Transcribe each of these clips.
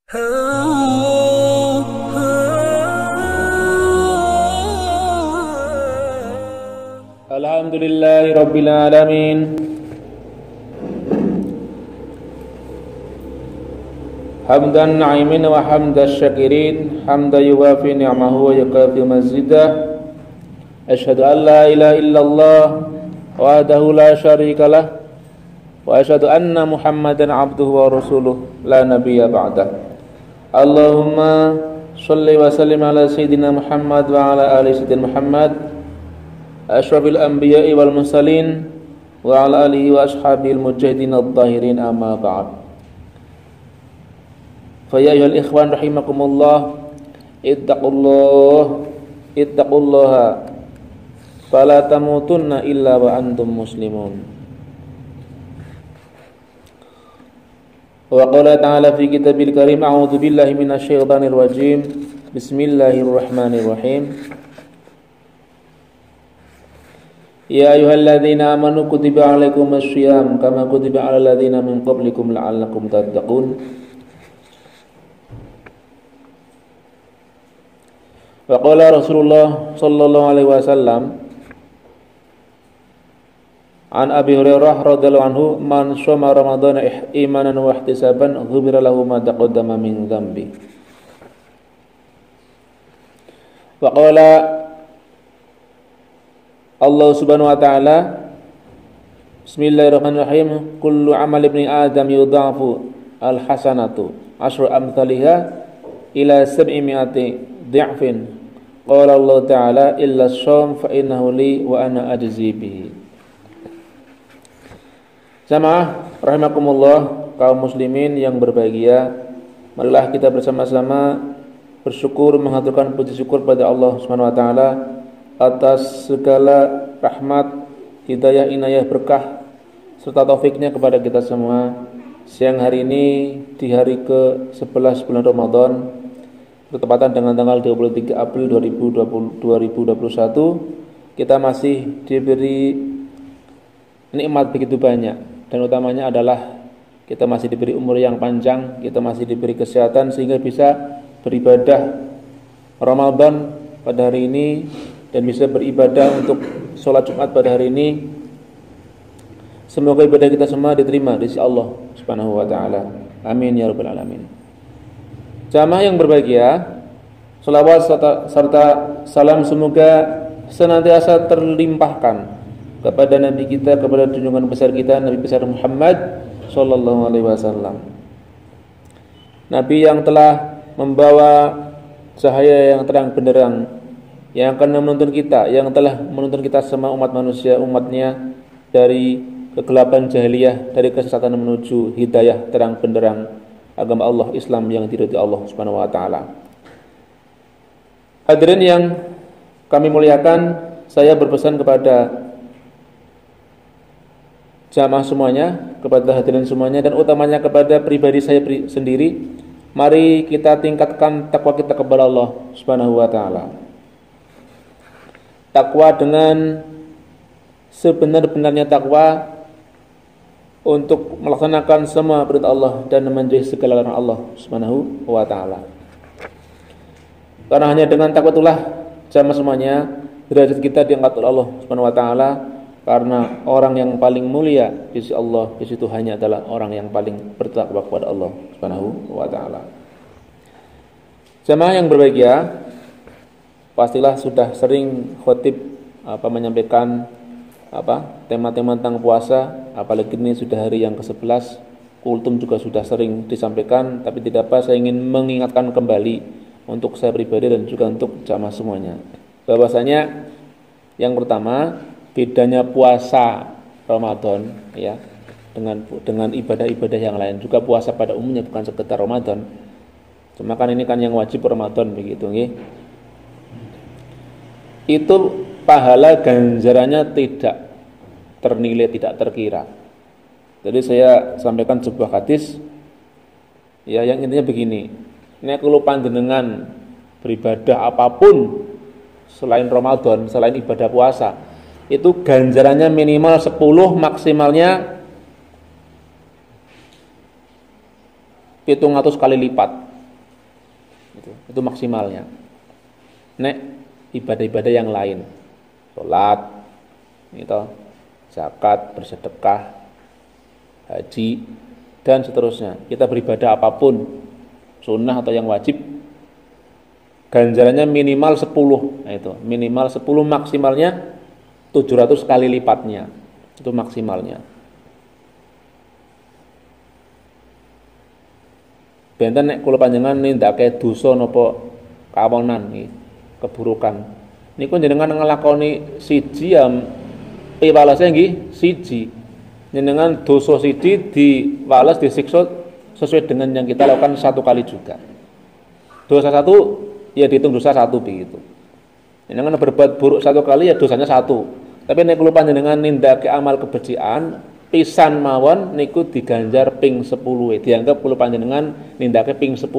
Alhamdulillahi Rabbil Alamin. Hamdan na'imin wa hamdan syakirin, hamdan yuwafi ni'amahu wa yukafi mazidah. Asyhadu an la ilaha illallah wahdahu la syarikalah wa asyhadu anna Muhammadan abduhu wa rasuluh la nabiyya ba'dah. Allahumma shalli wa sallim ala sayyidina Muhammad wa ala ali sayyidina Muhammad asyrafil anbiya'i wal mursalin wa ala alihi wa ashabil mujahidin adh-dhahirin, amma ba'd. Fa ya ayyuhal ikhwan rahimakumullah, ittaqullaha fala tamutunna illa wa antum muslimun. Wa qala ta'ala fi kitabil karim, a'udzu billahi minasy syaithanir rajim. Bismillahirrahmanirrahim. Ya ayyuhalladzina amanu kutiba 'alaikumus syiyam kama kutiba 'alal ladzina min qablikum la'allakum tattaqun. Wa qala Rasulullah sallallahu alaihi wasallam an Abi Hurairah radhiyallahu anhu, man shoma ramadhana imanan wa ihtisaban ghufira lahu ma taqaddama min dhanbi. Wa qala Allah subhanahu wa ta'ala, bismillahirrahmanirrahim, kullu amal ibni adam yudha'afu al-hasanatu asyru amthaliha ila 700 dhi'fin. Qala Allah ta'ala illa as-shaum fa innahu li wa ana ajzi bihi. Jamaah rahimakumullah, kaum muslimin yang berbahagia, marilah kita bersama-sama bersyukur, mengaturkan puji syukur pada Allah Subhanahu wa taala atas segala rahmat, hidayah, inayah, berkah serta taufiknya kepada kita semua. Siang hari ini di hari ke-11 bulan Ramadan, bertepatan dengan tanggal 23 April 2021, kita masih diberi nikmat begitu banyak. Dan utamanya adalah kita masih diberi umur yang panjang, kita masih diberi kesehatan sehingga bisa beribadah Ramadan pada hari ini dan bisa beribadah untuk sholat Jumat pada hari ini. Semoga ibadah kita semua diterima di sisi Allah Subhanahu wa taala. Amin ya rabbal alamin. Jamaah yang berbahagia, selawat serta salam semoga senantiasa terlimpahkan kepada Nabi kita, kepada junjungan besar kita, Nabi besar Muhammad sallallahu alaihi wasallam. Nabi yang telah membawa cahaya yang terang benderang, yang akan menuntun kita, yang telah menuntun kita semua umat manusia, umatnya dari kegelapan jahiliyah, dari kesesatan menuju hidayah terang benderang agama Allah Islam yang diridhai Allah Subhanahu wa taala. Hadirin yang kami muliakan, saya berpesan kepada jamaah semuanya, kepada hadirin semuanya, dan utamanya kepada pribadi saya sendiri, mari kita tingkatkan takwa kita kepada Allah Subhanahu wa taala. Takwa dengan sebenar-benarnya takwa untuk melaksanakan semua perintah Allah dan menjauhi segala larangan Allah Subhanahu wa taala. Karena hanya dengan takwa itulah jamaah semuanya derajat kita diangkat oleh Allah Subhanahu wa taala. Karena orang yang paling mulia di sisi Allah di situ hanya adalah orang yang paling bertakwa kepada Allah Subhanahu wa taala. Jamaah yang berbahagia, pastilah sudah sering khotib menyampaikan tema-tema tentang puasa, apalagi ini sudah hari yang ke-11. Kultum juga sudah sering disampaikan, tapi tidak apa, saya ingin mengingatkan kembali untuk saya pribadi dan juga untuk jamaah semuanya, bahwasanya yang pertama, bedanya puasa Ramadan ya dengan ibadah-ibadah yang lain. Juga puasa pada umumnya bukan sekedar Ramadan. Cuma kan ini kan yang wajib Ramadan begitu nggih. Itu pahala ganjarannya tidak ternilai, tidak terkira. Jadi saya sampaikan sebuah hadis ya yang intinya begini. Nek kalau panjenengan beribadah apapun selain Ramadan, selain ibadah puasa, itu ganjarannya minimal 10, maksimalnya 700 kali lipat. begitu. Itu maksimalnya. Nek ibadah-ibadah yang lain, sholat, gitu, zakat, bersedekah, haji, dan seterusnya. Kita beribadah apapun, sunnah atau yang wajib, ganjarannya minimal 10. Nah itu, minimal 10, maksimalnya 700 kali lipatnya. Itu maksimalnya. Benten nek kula panjenengan nindakake dosa napa kawonan nggih, keburukan. Niku jenengan nglakoni siji ya piwalese nggih siji. Jenengan dosa siji diwales disiksa sesuai dengan yang kita lakukan 1 kali juga. Dosa 1 ya dihitung dosa 1 begitu. Jenengan berbuat buruk 1 kali ya dosanya 1. Tapi nek kula panjenengan nindakake amal kebajikan pisan mawon niku diganjar ping 10. Dianggap kula panjenengan nindakake ping 10.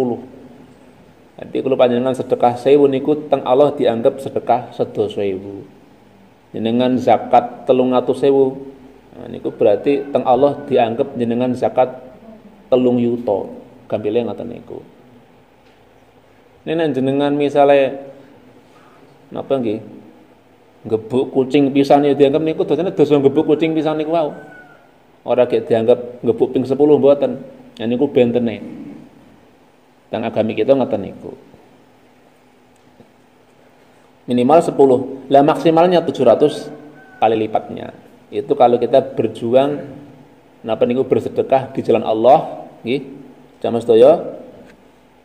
Nanti kula panjenengan sedekah 1000 niku teng Allah dianggap sedekah 10.000. Jenengan zakat 300.000. Nah niku berarti teng Allah dianggap jenengan zakat 3 yuta. Gampile ngoten niku. Nek jenengan misale napa nggih? Gebuk kucing pisan ya dianggap niku dosane dosa gebuk kucing pisan niku wau. Ora gek dianggap gebuk ping 10 mboten. Nah niku bentene. Teng agami kita ngoten niku. Minimal 10. Lah maksimalnya 700 kali lipatnya. Itu kalau kita berjuang napa niku bersedekah di jalan Allah, nggih. Jamaah sedaya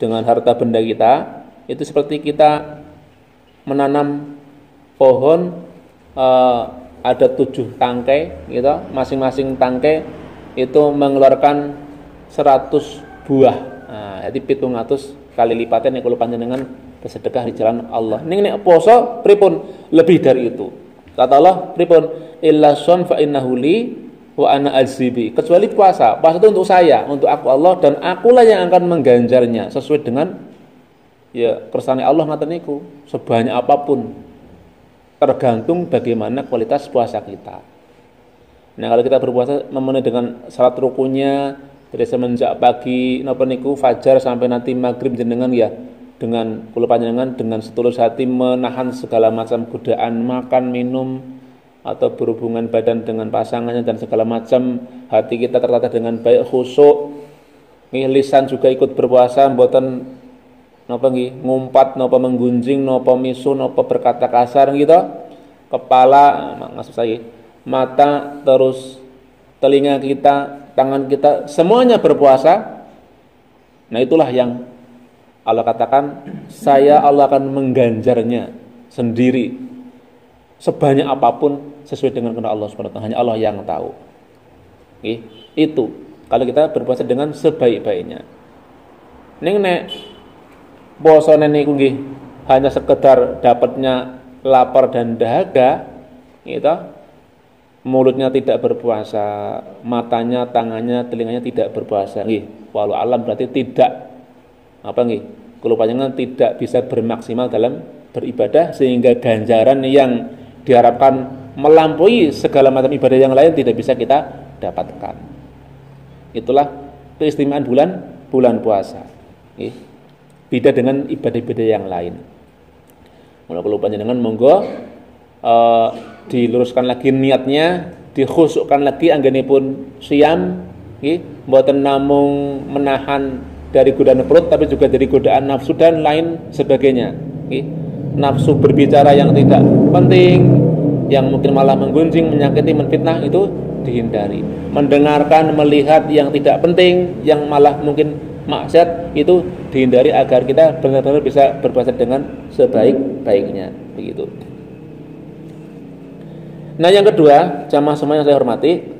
dengan harta benda kita, itu seperti kita menanam pohon ada 7 tangkai gitu, masing-masing tangkai itu mengeluarkan 100 buah. Nah, jadi 700 kali lipatnya nek kula panjenengan bersedekah di jalan Allah. Ning nek poso pripun? Lebih dari itu. Kata Allah pripun? Illa shom fa innahu li wa ana azibi. Kecuali puasa. Puasa itu untuk saya, untuk aku Allah, dan akulah yang akan mengganjarnya sesuai dengan ya kersane Allah ngaten niku. Sebanyak apapun, tergantung bagaimana kualitas puasa kita. Nah kalau kita berpuasa memenuhi dengan syarat rukunnya dari semenjak pagi napa niku fajar sampai nanti maghrib jenengan ya dengan kula panjenengan dengan setulus hati menahan segala macam godaan makan minum atau berhubungan badan dengan pasangannya dan segala macam, hati kita tertata dengan baik, khusyuk, lisan juga ikut berpuasa, mboten napa nggih ngumpat napa menggunjing napa misu napa berkata kasar gitu. Kepala maksud saya, mata, terus telinga kita, tangan kita, semuanya berpuasa. Nah itulah yang Allah katakan, saya Allah akan mengganjarnya sendiri sebanyak apapun sesuai dengan kehendak Allah Subhanahu wa taala. Hanya Allah yang tahu. Oke, itu kalau kita berpuasa dengan sebaik-baiknya. Ning nek posone niku nggih hanya sekedar dapatnya lapar dan dahaga, gitu. Mulutnya tidak berpuasa, matanya, tangannya, telinganya tidak berpuasa. Nggih, walau alam berarti tidak apa nggih? Kula panjenengan tidak bisa bermaksimal dalam beribadah sehingga ganjaran yang diharapkan melampaui segala macam ibadah yang lain tidak bisa kita dapatkan. Itulah keistimewaan bulan puasa. Nggih. Beda dengan ibadah-ibadah yang lain. Mula kula panjenengan monggo diluruskan lagi niatnya, dikhusukkan lagi anggenipun siam, nggih, mboten namung menahan dari godaan perut tapi juga dari godaan nafsu dan lain sebagainya, nggih. Nafsu berbicara yang tidak penting, yang mungkin malah menggunjing, menyakiti, menfitnah itu dihindari. Mendengarkan, melihat yang tidak penting, yang malah mungkin maksiat itu dihindari agar kita benar-benar bisa berpuasa dengan sebaik-baiknya, begitu. Nah yang kedua, jamaah semua yang saya hormati,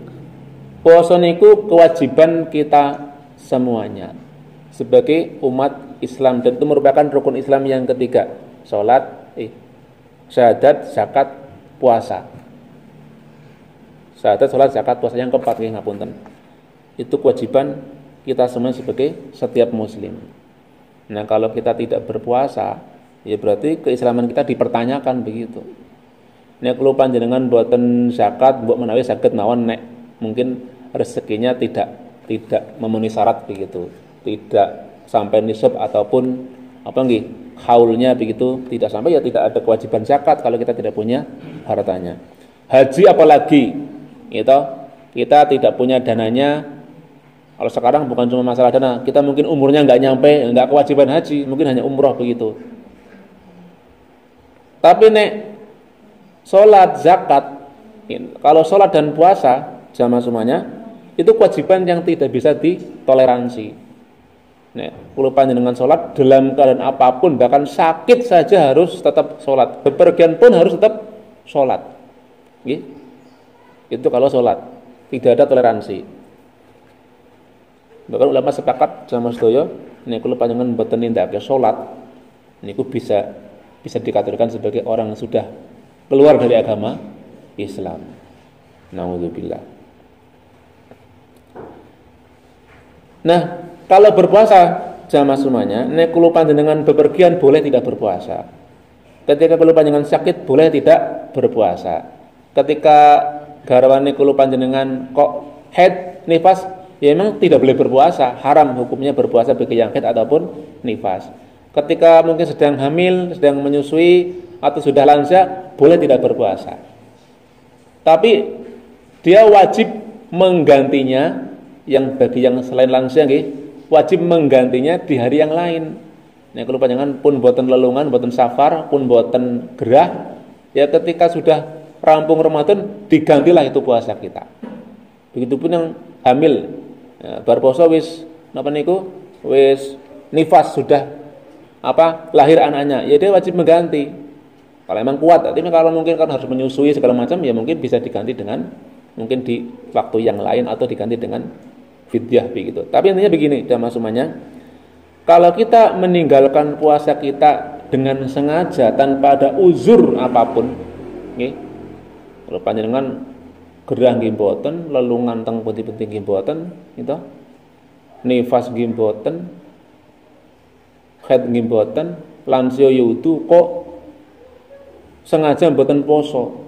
puasa niku kewajiban kita semuanya sebagai umat Islam, dan itu merupakan rukun Islam yang ketiga. Salat, syahadat, zakat, puasa. Syahadat, salat, zakat, puasa yang keempat nggih ngapunten. Itu kewajiban kita semua sebagai setiap muslim. Nah kalau kita tidak berpuasa, ya berarti keislaman kita dipertanyakan begitu. Nek kula panjenengan boten zakat, mbok menawi saged mawon nek mungkin rezekinya tidak memenuhi syarat begitu. Tidak sampai nisab ataupun apa nggih haulnya begitu, tidak sampai ya tidak ada kewajiban zakat kalau kita tidak punya hartanya. Haji apalagi gitu, kita tidak punya dananya. Kalau sekarang bukan cuma masalah dana, kita mungkin umurnya nggak nyampe, nggak kewajiban haji, mungkin hanya umroh begitu. Tapi nek sholat, zakat, kalau sholat dan puasa jamaah semuanya itu kewajiban yang tidak bisa ditoleransi. Nek kulo panjenengan sholat dalam keadaan apapun, bahkan sakit saja harus tetap sholat, bepergian pun harus tetap sholat. Itu kalau sholat tidak ada toleransi. Bahkan ulama sepakat jamaah sedaya nek kula panjenengan mboten nindakake salat niku bisa dikategorikan sebagai orang yang sudah keluar dari agama Islam. Nauzubillah. Nah, kalau berpuasa jamaah semuanya, nek kula panjenengan bepergian boleh tidak berpuasa. Ketika kula panjenengan sakit boleh tidak berpuasa. Ketika garwane kula panjenengan kok haid nifas, ya memang tidak boleh berpuasa, haram hukumnya berpuasa bagi yang haid ataupun nifas. Ketika mungkin sedang hamil, sedang menyusui atau sudah lansia, boleh tidak berpuasa. Tapi dia wajib menggantinya, yang bagi yang selain lansia wajib menggantinya di hari yang lain. Nah, kalau panjangan pun boten lelungan, boten safar, pun boten gerah, ya ketika sudah rampung Ramadan digantilah itu puasa kita. Begitupun yang hamil, ya, bar poso wis napa niku wis nifas sudah lahir anaknya, ya dia wajib mengganti. Kalau memang kuat, artinya kalau mungkin kan harus menyusui segala macam, ya mungkin bisa diganti dengan mungkin di waktu yang lain atau diganti dengan fidyah begitu. Tapi intinya begini, jamaah semuanya, kalau kita meninggalkan puasa kita dengan sengaja tanpa ada uzur apapun, kalau panjenengan gerah nggih mboten, lelungan teng pundi-pundi nggih mboten, gitu. Nifas nggih mboten, haid nggih mboten, lansia yudu kok sengaja mboten poso.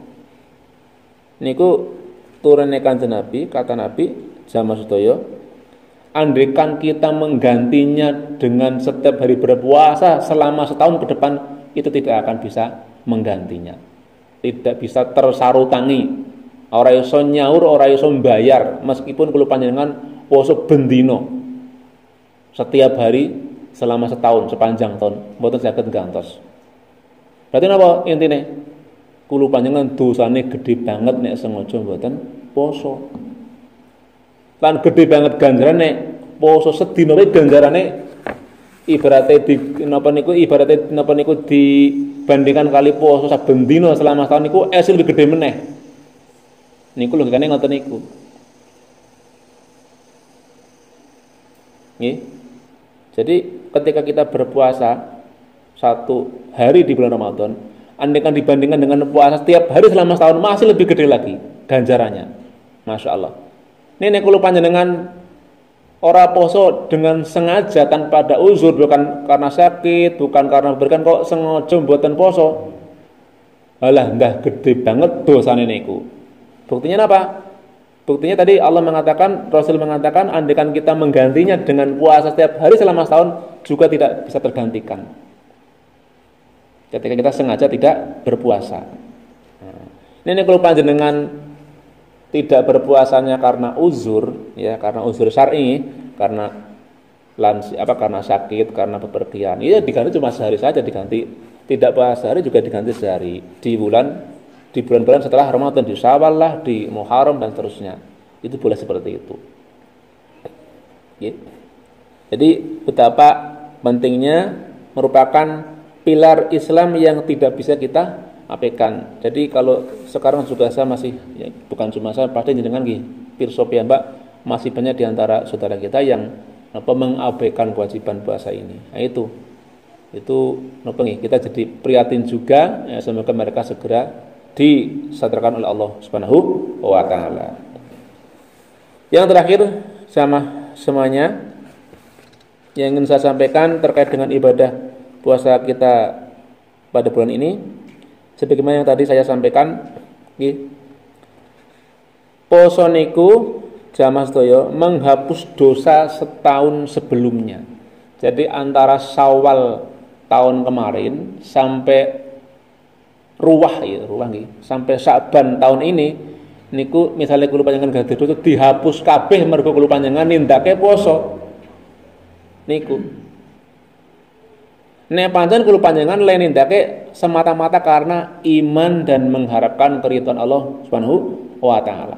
Niku turune Kanjeng Nabi, kata Nabi jamaah sedaya, andaikan kita menggantinya dengan setiap hari berpuasa selama setahun ke depan, itu tidak akan bisa menggantinya. Tidak bisa tersarutangi. Ora iso nyaur, ora iso mbayar, meskipun kula panjenengan poso bendino setiap hari selama setahun, sepanjang tahun, mboten saged gantos. Berarti napa intine? Kula panjenengan dosane gede banget nek sengaja mboten poso. Lan gede banget ganjaran nek poso sedina wae ganjarane ibarate dibandingkan kali poso saben dina selama setahun niku esil lebih gede meneh. Niku logikane ngoten niku. Nggih. Jadi ketika kita berpuasa satu hari di bulan Ramadan, andaikan dibandingkan dengan puasa setiap hari selama setahun masih lebih gede lagi ganjarannya. Masya Allah. Ini kalau panjenengan ora poso dengan sengaja tanpa ada uzur, bukan karena sakit, bukan karena berikan, kok sengaja mboten poso. Alah, ndah gede banget dosane niku. Buktinya apa? Buktinya tadi Allah mengatakan, Rasul mengatakan, andaikan kita menggantinya dengan puasa setiap hari selama setahun juga tidak bisa tergantikan. Ketika kita sengaja tidak berpuasa. Ini kalau panjenengan tidak berpuasanya karena uzur, ya karena uzur syar'i, karena karena sakit, karena bepergian, ya diganti cuma sehari saja diganti. Tidak puasa sehari juga diganti sehari di bulan-bulan setelah Ramadan, di Syawal lah, di Muharram dan seterusnya. Itu boleh seperti itu. Jadi betapa pentingnya merupakan pilar Islam yang tidak bisa kita abaikan. Jadi kalau sekarang juga saya masih, ya, bukan cuma saya, pasti jenengan nggih pirsa piyambak masih banyak di antara saudara kita yang mengabaikan kewajiban puasa ini. Nah, itu kita jadi prihatin juga, ya, semoga mereka segera disadarkan oleh Allah Subhanahu wa taala. Yang terakhir sama semuanya yang ingin saya sampaikan terkait dengan ibadah puasa kita pada bulan ini, sebagaimana yang tadi saya sampaikan, poso niku jamaah sedaya menghapus dosa setahun sebelumnya. Jadi antara Syawal tahun kemarin sampai ruwah nggih, sampai Sa'ban tahun ini niku misalnya kula panjenengan gadah dosa dihapus kabeh mergo kula panjenengan nindake poso niku. Nek pancen kula panjenengan le nindake semata-mata karena iman dan mengharapkan keridhaan Allah Subhanahu wa taala.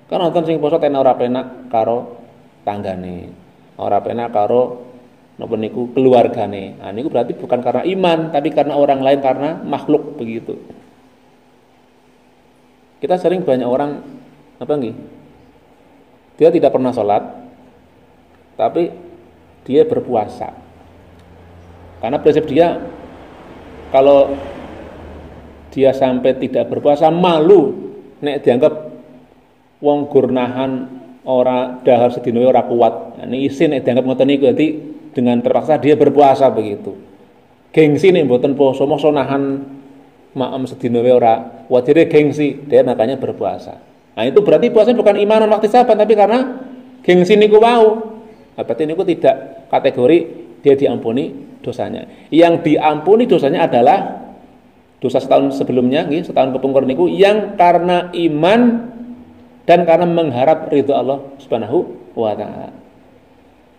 Kan nonton sing poso tenan ora penak karo tanggane, ora penak karo napa niku keluargane. Nah niku berarti bukan karena iman, tapi karena orang lain, karena makhluk begitu. Kita sering banyak orang apa nggih? Dia tidak pernah sholat, tapi dia berpuasa. Karena prinsip dia kalau dia sampai tidak berpuasa malu nek dianggap wong gurnahan ora dahar sedina ora kuat. Nah, ini isin nek dianggap ngoten niku dadi dengan terpaksa dia berpuasa begitu. Gengsi nih mboten poso mosok nahan maem sedina wae ora. Wajire gengsi, dia makanya berpuasa. Nah, itu berarti puasa bukan imanan waktu saban tapi karena gengsi niku wau. Nah, berarti niku tidak kategori dia diampuni dosanya. Yang diampuni dosanya adalah dosa setahun sebelumnya nggih, setahun kepungkur niku yang karena iman dan karena mengharap ridha Allah Subhanahu wa taala.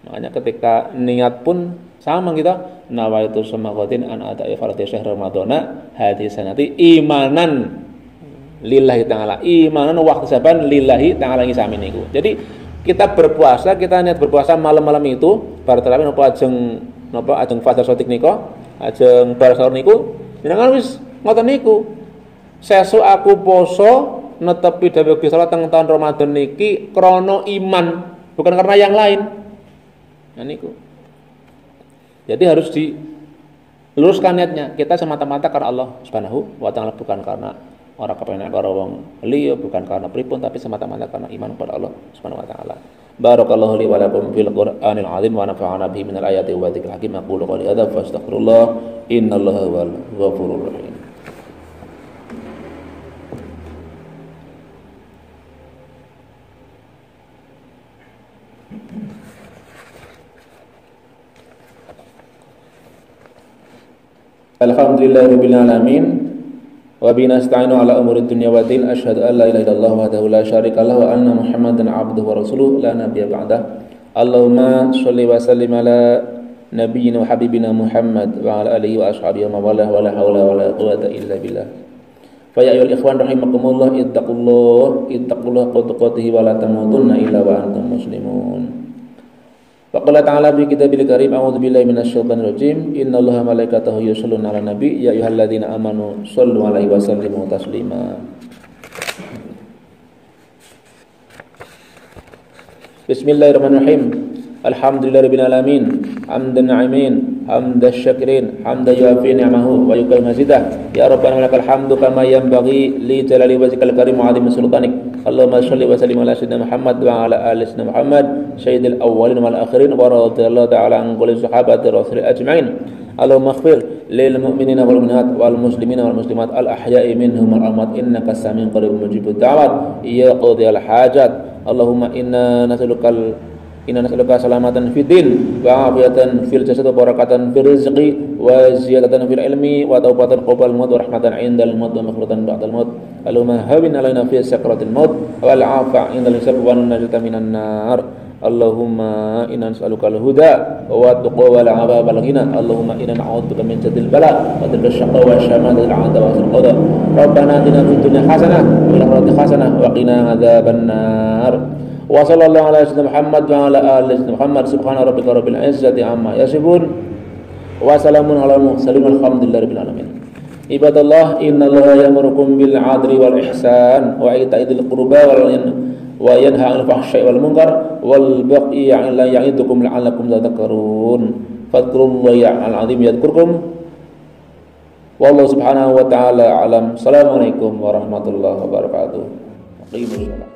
Makanya ketika niat pun sama kita nawaitu samaqatin an ada'i fardhi syahr ramadhana hadhihi sanati imanan lillahi ta'ala, imanan waktu saban lillahi ta'ala ngisami niku. Jadi kita berpuasa, kita niat berpuasa malam-malam itu bar terawih napa ajeng fajar sotik nika, ajeng bar sahur niku, jenengan wis ngoten niku. Sesuk aku poso netepi dawuh Gusti Allah teng tahun Ramadan niki krana iman, bukan karena yang lain. Nah niku. Jadi harus diluruskan niatnya. Kita semata-mata karena Allah Subhanahu wa taala, bukan karena orang kepenak karo wong liya, bukan karena pripun, tapi semata-mata karena iman kepada Allah Subhanahu wa taala. Barakallahu li wa lakum fil Qur'anil azim wa nafa'ana bihi minal ayati wa dzikril hakim. Aqulu qouli hadza fa astaghfirullah innallaha huwal ghafurur rahim. Alhamdulillahirabbil alamin wa bihi nasta'inu ala umuri dunya wa din. Asyhadu an la ilaha illallah wahdahu la syarika lahu wa anna Muhammadan 'abduhu wa rasuluhu la nabiyya ba'dah. Allahumma shalli wa sallim ala nabiyyina wa habibina Muhammad wa ala alihi wa ashabihi wa mawalah wa la haula wa la quwwata illa billah. Fa ya ayyuhal ikhwan rahimakumullah ittaqullaha haqqa tuqatih wa la tamutunna illa wa antum muslimun. Faqala ta'ala fi kitabil karim a'udzu billahi minasyaitonir rajim innallaha malaikatahu yusholluna 'alan nabi ya ayyuhalladzina amanu shollu 'alaihi wa sallimu taslima. Bismillahirrahmanirrahim. Alhamdulillahirabbil alamin hamdan na'imin hamdash syakirin hamdan yuafi ni'amahu wa yukai mazidah ya rabbana lakal hamdu kama yanbaghi li jalali wajhikal karim wa 'azimi sultanik. Allahumma shalli wa sallim ala sayyidina Muhammad wa ala ali sayyidina Muhammad sayyidil awwalin wal akhirin wa radhiyallahu ta'ala an kulli sahabati rasul ajma'in. Allahumma ighfir lil mu'minina wal mu'minat wal muslimina wal muslimat al ahya'i minhum wal amwat innaka samiun qaribun mujibud da'wat ya qadhiyal hajat. Allahumma inna nas'aluka salamatan fid din wa afiyatan fil jasad wa barakatan fil rizqi wa ziyadatan fil ilmi wa taubatan qabla al-maut wa rahmatan 'indal maut wa maghfiratan ba'dal maut. Allahumma hawwin 'alaina fi sakratil maut wal 'afa 'indal hisab wan najata minan nar. Allahumma inna nas'aluka al-huda wa at-tuqa wal 'afafa wal ghina. Allahumma inna na'udzubika min jadil bala wa daril syaqwa wa syamatatil 'adab wa su'il qada. Rabbana atina fid dunya hasanah wa fil akhirati hasanah wa qina adzaban nar. Wa sallallahu ala sayyidina Muhammad wa ala ali sayyidina Muhammad subhana rabbika rabbil izzati amma yasifun wa salamun alal mursalin walhamdulillahi rabbil alamin. Ibadallah innallaha ya'murukum bil 'adli wal ihsan wa ita'i dzil qurba wa yanha 'anil fahsya'i wal munkar wal baghi ya'idukum la'allakum tadhakkarun. Fadhkurullaha 'al-'azim yadhkurkum. Wallahu subhanahu wa ta'ala a'lam. Assalamualaikum warahmatullahi wabarakatuh. Aqimus shalah.